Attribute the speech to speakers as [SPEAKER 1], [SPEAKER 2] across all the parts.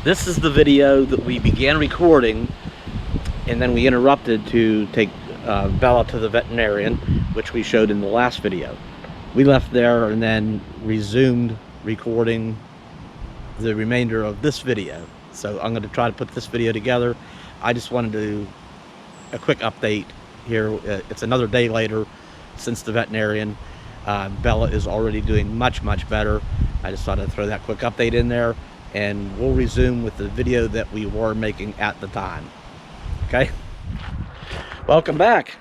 [SPEAKER 1] This is the video that we began recording, and then we interrupted to take Bella to the veterinarian, which we showed in the last video. We left there and then resumed recording the remainder of this video. So I'm going to try to put this video together. I just wanted to do a quick update here. It's another day later since the veterinarian. Bella is already doing much better. I just thought I'd throw that quick update in there, and we'll resume with the video that we were making at the time. Okay, welcome back.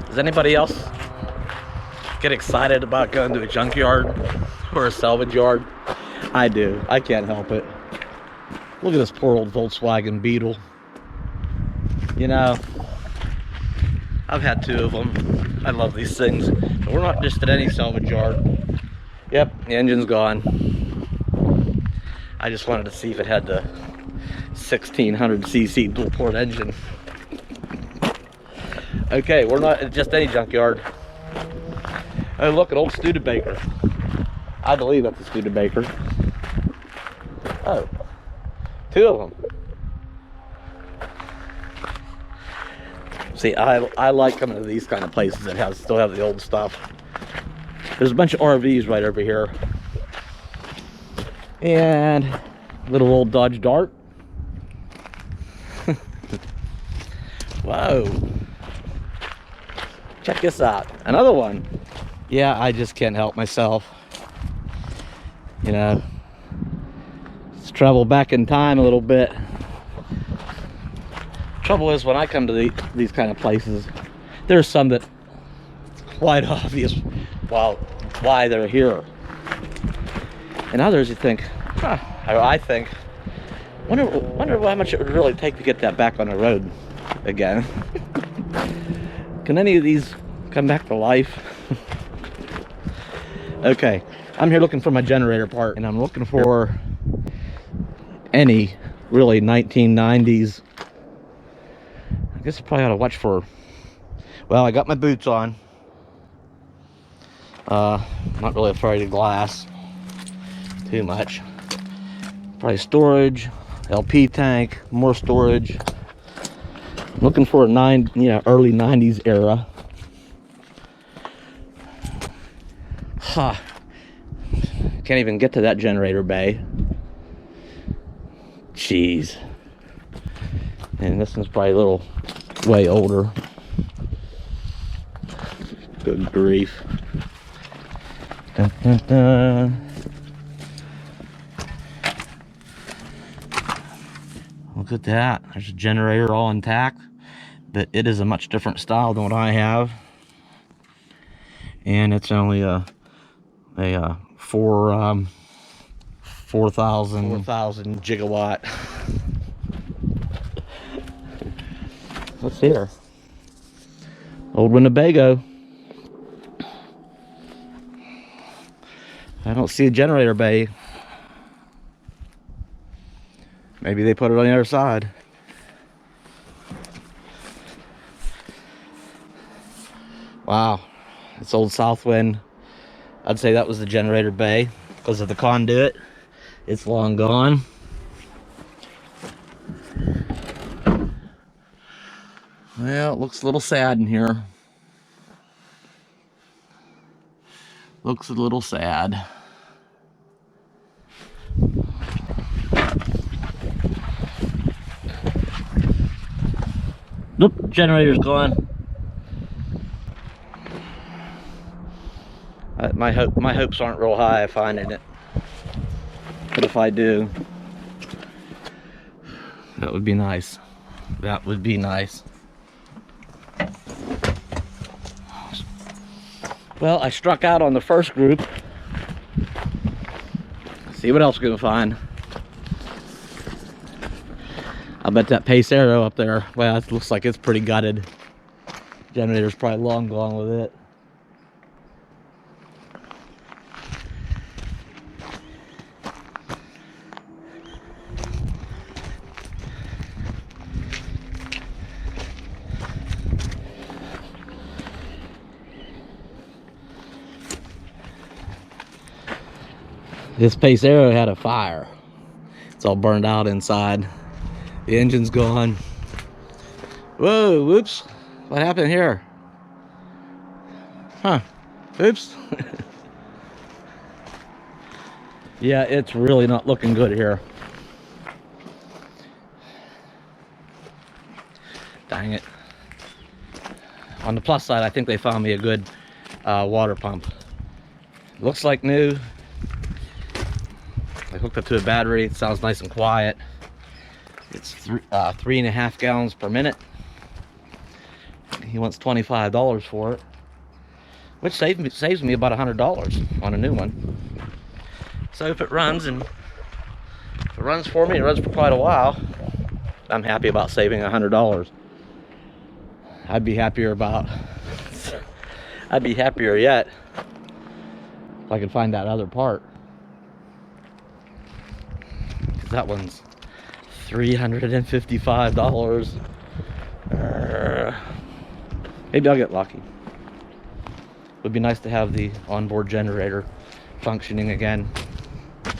[SPEAKER 1] Does anybody else get excited about going to a junkyard or a salvage yard? I do. I can't help it. Look at this poor old Volkswagen Beetle. You know, I've had two of them. I love these things. But we're not just at any salvage yard. Yep, the engine's gone. I just wanted to see if it had the 1600cc dual port engine. Okay, we're not at just any junkyard. Oh, look, an old Studebaker. I believe that's a Studebaker. Oh, two of them. See, I like coming to these kind of places that still have the old stuff. There's a bunch of RVs right over here. And a little old Dodge Dart. Whoa. Check this out. Another one. Yeah, I just can't help myself. You know, let's travel back in time a little bit. Trouble is, when I come to these kind of places, there's some that it's quite obvious why they're here. And others you think, huh, I think, wonder how much it would really take to get that back on the road again. Can any of these come back to life? Okay, I'm here looking for my generator part, and I'm looking for any really 1990s. I guess I probably ought to watch for, well, I got my boots on. Not really afraid of glass too much. Probably storage, LP tank, more storage. I'm looking for a early 90s era. Huh. Can't even get to that generator bay. Jeez. And this one's probably a little way older. Good grief. Dun, dun, dun. Look at that. There's a generator all intact, but it is a much different style than what I have. And it's only a 4,000 gigawatt. What's here? Old Winnebago. I don't see a generator bay. Maybe they put it on the other side. Wow, it's old Southwind. I'd say that was the generator bay because of the conduit. It's long gone. Well, it looks a little sad in here. Looks a little sad. Nope, generator's gone. My hopes aren't real high of finding it. But if I do, that would be nice. That would be nice. Well, I struck out on the first group. See what else we can find. I bet that Pace Arrow up there, well, it looks like it's pretty gutted. Generator's probably long gone with it. This Pace Arrow had a fire. It's all burned out inside. The engine's gone. Whoa, whoops. What happened here? Huh. Oops. Yeah, it's really not looking good here. Dang it. On the plus side, I think they found me a good water pump. Looks like new. I hooked up to a battery. It sounds nice and quiet. It's 3.5 gallons per minute. He wants $25 for it, which saves me about $100 on a new one. So if it runs for me, it runs for quite a while, I'm happy about saving $100. I'd be happier yet if I could find that other part. Because that one's $355. Maybe I'll get lucky. Would be nice to have the onboard generator functioning again. I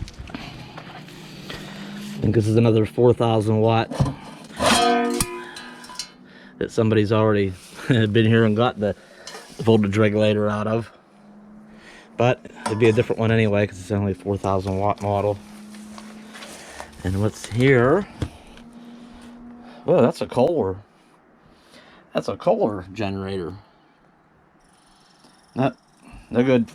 [SPEAKER 1] think this is another 4,000 watt that somebody's already been here and got the voltage regulator out of. But it'd be a different one anyway, because it's only a 4,000 watt model. And what's here? Whoa, that's a Kohler. That's a Kohler generator. No good.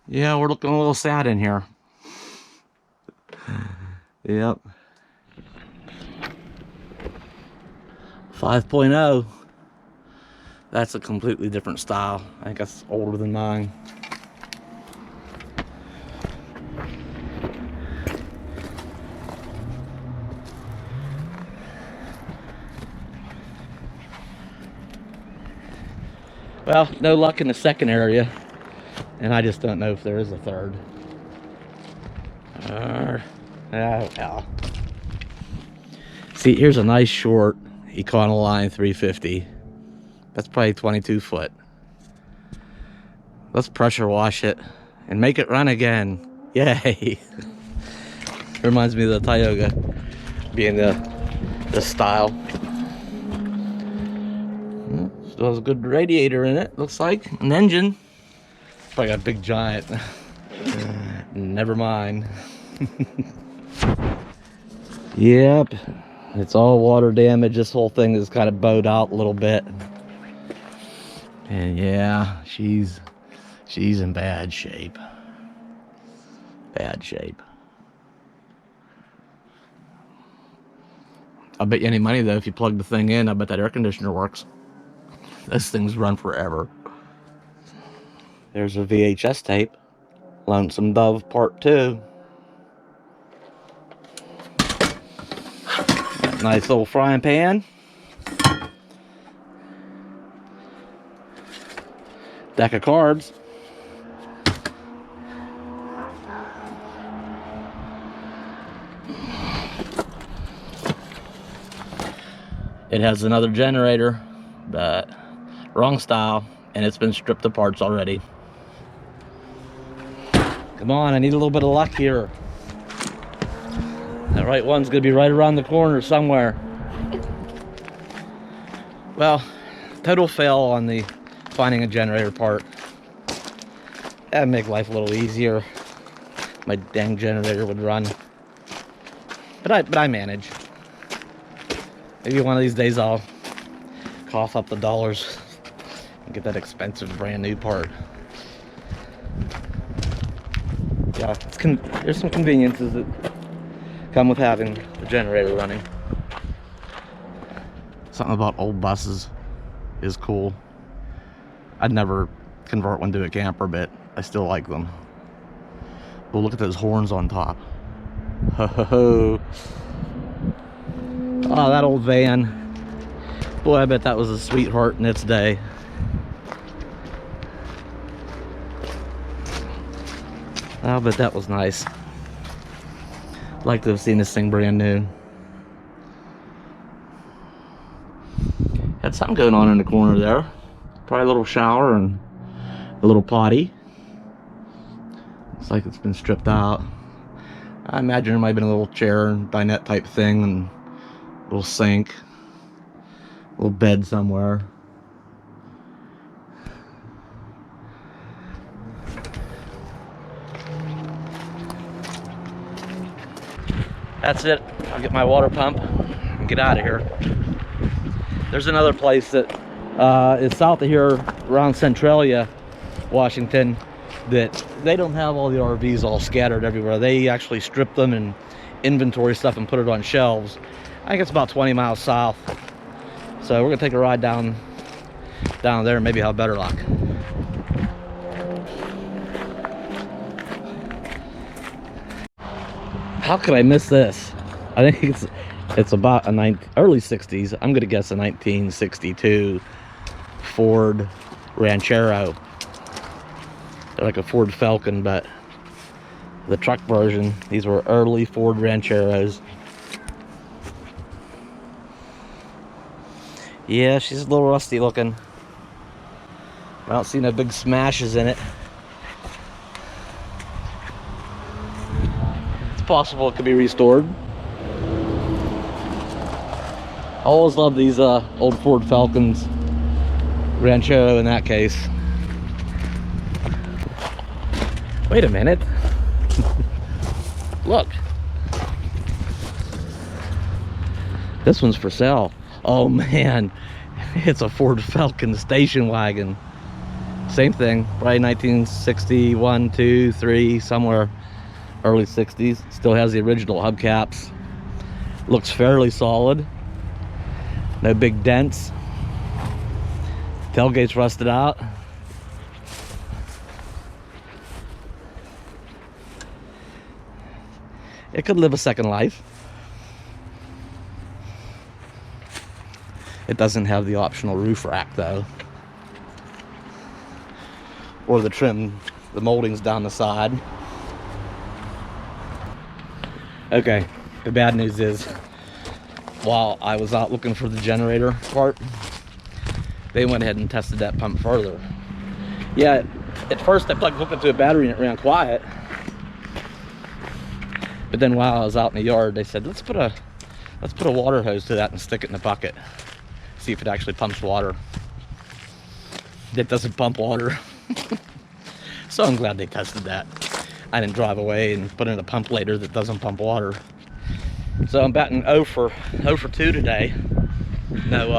[SPEAKER 1] Yeah, we're looking a little sad in here. Yep. 5.0. That's a completely different style. I think that's older than mine. Well, no luck in the second area, and I just don't know if there is a third. Oh, well. See, here's a nice short Econoline 350. That's probably 22 foot. Let's pressure wash it and make it run again. Yay! Reminds me of the Tioga being the style. Still has a good radiator in it, looks like. An engine. Probably got a big giant. Never mind. Yep. It's all water damage. This whole thing is kind of bowed out a little bit. And yeah, she's in bad shape. Bad shape. I'll bet you any money though, if you plug the thing in, I bet that air conditioner works. Those things run forever. There's a VHS tape. Lonesome Dove Part 2. Nice little frying pan. Deck of cards. It has another generator, but wrong style, and it's been stripped of parts already. Come on, I need a little bit of luck here. That right one's gonna be right around the corner somewhere. Well, total fail on the finding a generator part. That'd make life a little easier. My dang generator would run. But I manage. Maybe one of these days I'll cough up the dollars and get that expensive brand new part. Yeah, there's some conveniences that come with having the generator running. Something about old buses is cool. I'd never convert one to a camper, but I still like them. But look at those horns on top. Ho ho ho. Oh, that old van. Boy, I bet that was a sweetheart in its day. I bet that was nice. I'd like to have seen this thing brand new. Got something going on in the corner there. Probably a little shower and a little potty. Looks like it's been stripped out. I imagine there might have been a little chair and dinette type thing and a little sink. A little bed somewhere. That's it. I'll get my water pump and get out of here. There's another place that is south of here around Centralia, Washington, that they don't have all the RVs all scattered everywhere. They actually strip them and inventory stuff and put it on shelves. I think it's about 20 miles south. So we're gonna take a ride down there and maybe have better luck. How could I miss this? I think it's about a early 60s. I'm gonna guess a 1962 Ford Ranchero. They're like a Ford Falcon, but the truck version. These were early Ford Rancheros. Yeah, she's a little rusty looking. I don't see no big smashes in it. It's possible it could be restored. I always love these old Ford Falcons. Ranchero in that case. Wait a minute. Look. This one's for sale. Oh man, it's a Ford Falcon station wagon. Same thing, probably 1961, 2, 3, somewhere early 60s. Still has the original hubcaps. Looks fairly solid. No big dents. Tailgate's rusted out. It could live a second life. It doesn't have the optional roof rack though. Or the trim, the moldings down the side. Okay, the bad news is, while I was out looking for the generator part, they went ahead and tested that pump further. Yeah, at first I plugged hooked into a battery and it ran quiet. But then while I was out in the yard, they said, let's put a water hose to that and stick it in the bucket. See if it actually pumps water. It doesn't pump water. So I'm glad they tested that. I didn't drive away and put in a pump later that doesn't pump water. So I'm batting 0 for 2 today. No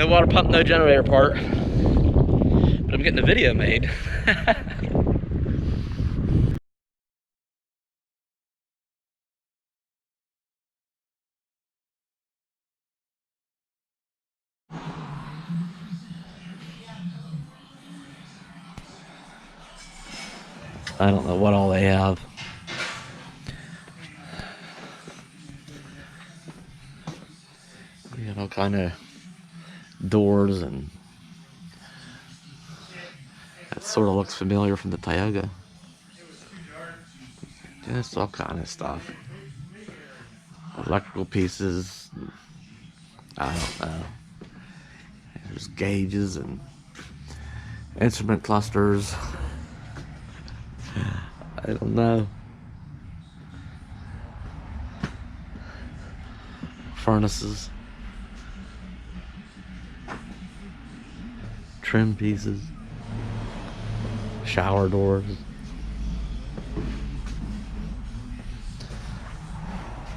[SPEAKER 1] water pump, no generator part. But I'm getting a video made. I don't know what all they have. You know, kind of doors, and that sort of looks familiar from the Tioga. Just all kind of stuff. Electrical pieces. I don't know. There's gauges and instrument clusters. I don't know. Furnaces. Trim pieces. Shower doors.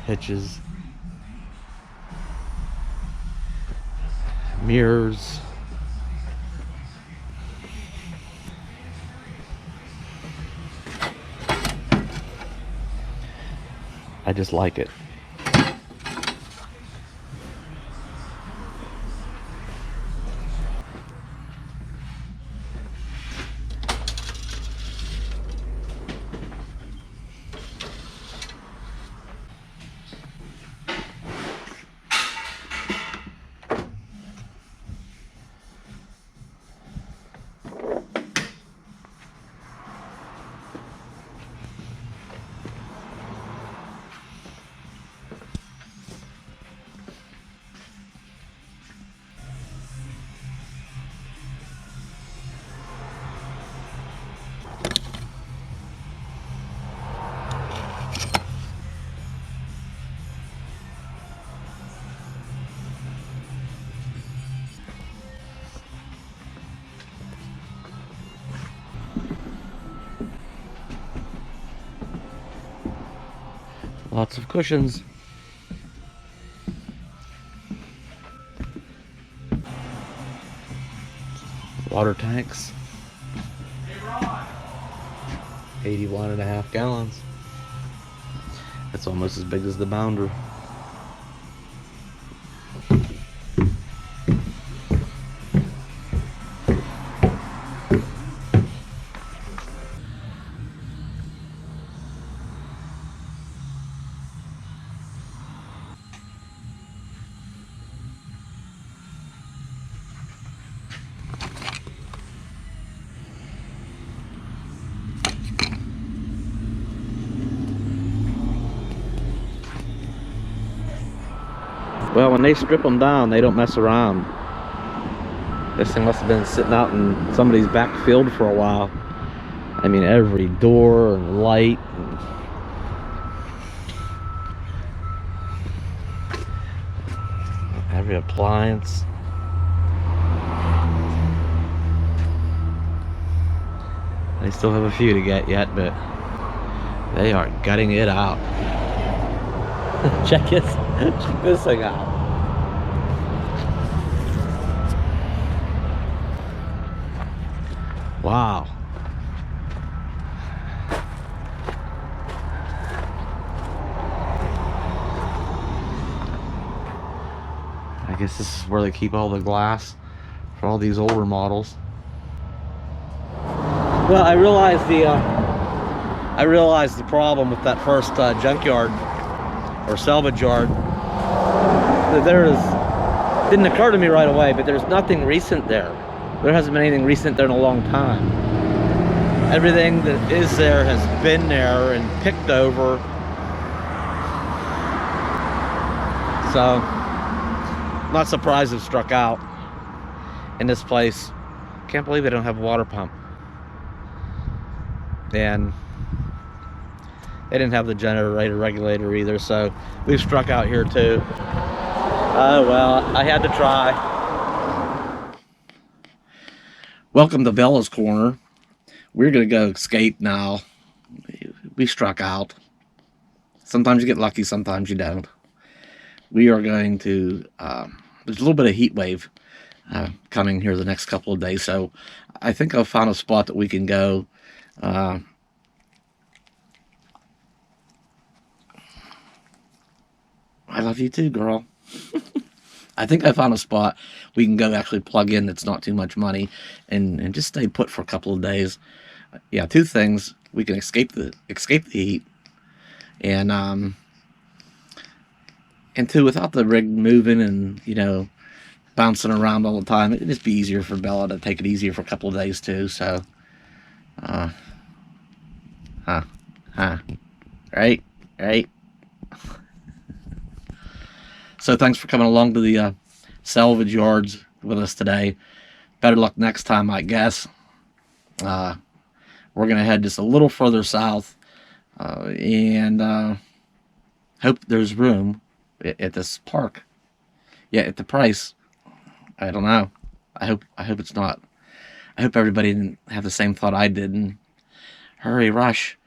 [SPEAKER 1] Hitches. Mirrors. I just like it. Lots of cushions. Water tanks. 81.5 gallons. That's almost as big as the Bounder. Well, when they strip them down, they don't mess around. This thing must have been sitting out in somebody's back field for a while. I mean, every door and light and every appliance. They still have a few to get yet, but they are gutting it out. Check this thing out. Wow. I guess this is where they keep all the glass for all these older models. Well, I realized the problem with that first junkyard or salvage yard. Didn't occur to me right away, but there's nothing recent there. There hasn't been anything recent there in a long time. Everything that is there has been there and picked over. So, not surprised it struck out in this place. Can't believe they don't have a water pump. And they didn't have the generator regulator either, so we've struck out here too. Oh well, I had to try. Welcome to Bella's Corner. We're gonna go escape now. We struck out. Sometimes you get lucky, sometimes you don't. We are going to, there's a little bit of heat wave coming here the next couple of days, so I think I've found a spot that we can go. I love you too, girl. I think I found a spot we can go actually plug in that's not too much money and just stay put for a couple of days. Yeah, two things. We can escape the heat, and two, without the rig moving and, you know, bouncing around all the time, it'd just be easier for Bella to take it easier for a couple of days too. So right. So thanks for coming along to the salvage yards with us today. Better luck next time, I guess. We're gonna head just a little further south, and hope there's room at this park. Yeah, at the price, I don't know. I hope it's not. I hope everybody didn't have the same thought I did and hurry, rush.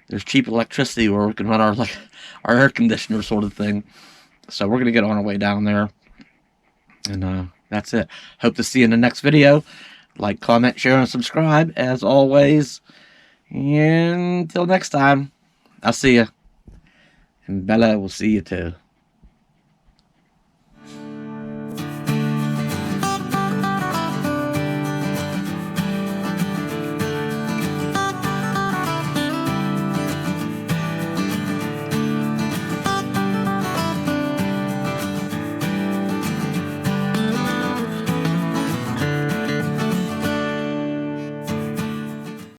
[SPEAKER 1] There's cheap electricity where we can run our air conditioner sort of thing. So we're going to get on our way down there. And that's it. Hope to see you in the next video. Like, comment, share, and subscribe, as always. And until next time, I'll see you. And Bella will see you too.